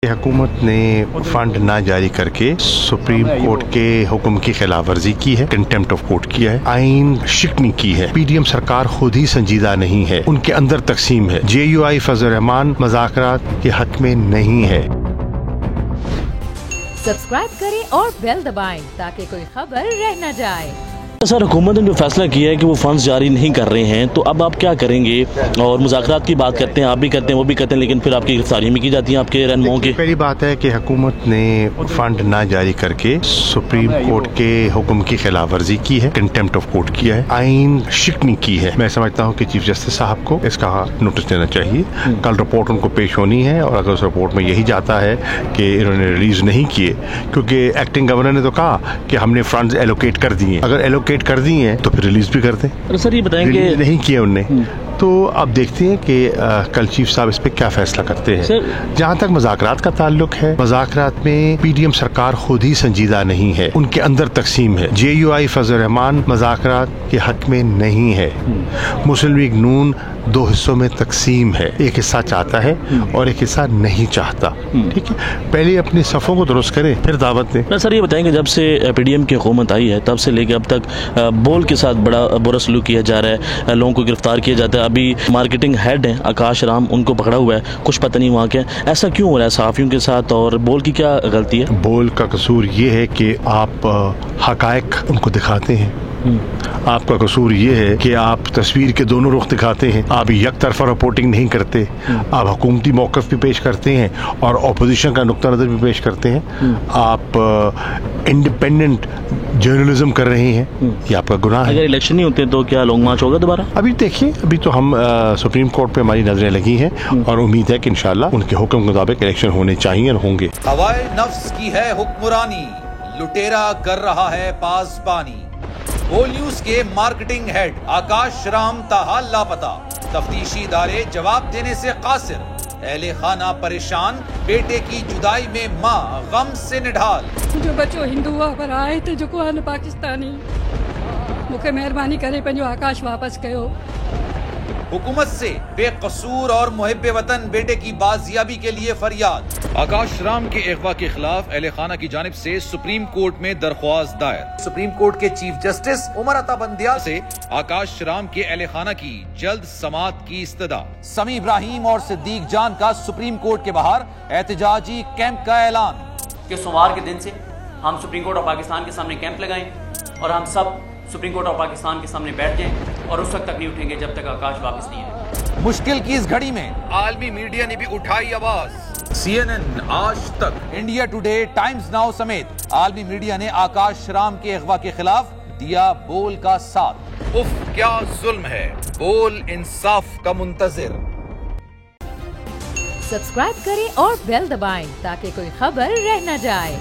हुकूमत ने फंड ना जारी करके सुप्रीम कोर्ट के हुक्म की खिलाफ वर्जी की है, कंटेम्प्ट ऑफ कोर्ट किया है, आइन शिकनी की है। पीडीएम सरकार खुद ही संजीदा नहीं है, उनके अंदर तकसीम है। JUI फजल रहमान मुज़ाकरात के हक में नहीं है। सब्सक्राइब करें और बेल दबाएं ताकि कोई खबर रह न जाए। सर, हुकूमत ने जो फैसला किया है कि वो फंड्स जारी नहीं कर रहे हैं, तो अब आप क्या करेंगे? और मुज़ाकरात की बात करते हैं, आप भी करते हैं, वो भी करते हैं, लेकिन फिर आपकी गिरफ्तारी में की जाती है आपके रहनुमाओं की। पहली बात है कि हुकूमत ने फंड ना जारी करके सुप्रीम कोर्ट के हुक्म की खिलाफ वर्जी की है, कंटेम्प्ट ऑफ कोर्ट किया है, आइन शिकनी की है। मैं समझता हूँ कि चीफ जस्टिस साहब को इसका नोटिस देना चाहिए। कल रिपोर्ट उनको पेश होनी है और अगर उस रिपोर्ट में यही जाता है कि इन्होंने रिलीज नहीं किए, क्योंकि एक्टिंग गवर्नर ने तो कहा कि हमने फंड्स एलोकेट कर दिए, अगर एलोकेट कर दिए हैं तो फिर रिलीज भी कर दें। सर ये बताएंगे नहीं किए उनने, तो अब देखते हैं कि कल चीफ साहब इस पे क्या फैसला करते हैं। जहाँ तक मुज़ाकरात का ताल्लुक है, मुज़ाकरात में पीडीएम सरकार खुद ही संजीदा नहीं है, उनके अंदर तकसीम है। JUI फजल रहमान मुज़ाकरात के हक में नहीं है। मुस्लिम लीग नून दो हिस्सों में तकसीम है, एक हिस्सा चाहता है और एक हिस्सा नहीं चाहता। ठीक है, पहले अपनी सफ़ों को दुरुस्त करें, फिर दावत दें। सर ये बताएंगे, जब से पीडीएम की हुकूमत आई है तब से लेकर अब तक बोल के साथ बड़ा बुरा सलूक किया जा रहा है, लोगों को गिरफ्तार किया जाता है। अभी मार्केटिंग हेड हैं आकाश राम, उनको पकड़ा हुआ है, कुछ पता नहीं वहाँ के। ऐसा क्यों हो रहा है सहाफ़ियों के साथ, और बोल की क्या गलती है? बोल का कसूर ये है कि आप हकायक उनको दिखाते हैं। आपका कसूर ये है कि आप तस्वीर के दोनों रुख दिखाते हैं, आप एक तरफा रिपोर्टिंग नहीं करते, आप हुकूमती मौक़िफ़ भी पेश करते हैं और अपोजिशन का नुक्ता नज़र भी पेश करते हैं। आप इंडिपेंडेंट जर्नलिज्म कर रहे हैं, ये आपका गुनाह है। अगर इलेक्शन नहीं होते तो क्या लॉन्ग मार्च होगा दोबारा? अभी देखिए, अभी तो हम सुप्रीम कोर्ट पे हमारी नजरें लगी हैं और उम्मीद है कि इंशाल्लाह उनके हुक्म के मुताबिक इलेक्शन होने चाहिए और होंगे। हवाए नफ्स की है हुक्मरानी, लुटेरा कर रहा है पासबानी। बोल न्यूज के मार्केटिंग हेड आकाश राम ताहा लापता, तफ्तीशी इदारे जवाब देने से कासिर। अहले खाना परेशान, बेटे की जुदाई में माँ गम से निढाल। जो बच्चो हिंदू पर आए थे जो को पाकिस्तानी, मुझे मेहरबानी करे पंजो आकाश वापस कयो। हुकूमत से बेकसूर और मुहिब्बे वतन बेटे की बाजियाबी के लिए फरियाद। आकाश राम के अगवा के खिलाफ अहले खाना की जानिब से सुप्रीम कोर्ट में दरख्वास्त दायर। सुप्रीम कोर्ट के चीफ जस्टिस उमर अता बंदिया से आकाश राम के अहले खाना की जल्द समाअत की इस्तदा। समी इब्राहिम और सिद्दीक जान का सुप्रीम कोर्ट के बाहर एहतजाजी कैंप का ऐलान कि सोमवार के दिन से हम सुप्रीम कोर्ट ऑफ पाकिस्तान के सामने कैंप लगाएं और हम सब सुप्रीम कोर्ट ऑफ पाकिस्तान के सामने बैठ जाएं और उस वक्त तक नहीं उठेंगे जब तक आकाश वापस नहीं आए। मुश्किल की इस घड़ी में आलमी मीडिया ने भी उठाई आवाज। CNN, आज तक, इंडिया टुडे, टाइम्स नाउ समेत आलमी मीडिया ने आकाश राम के अगवा के खिलाफ दिया बोल का साथ। उफ क्या जुल्म है, बोल इंसाफ का मुंतजिर। सब्सक्राइब करें और बेल दबाएं ताकि कोई खबर रह न जाए।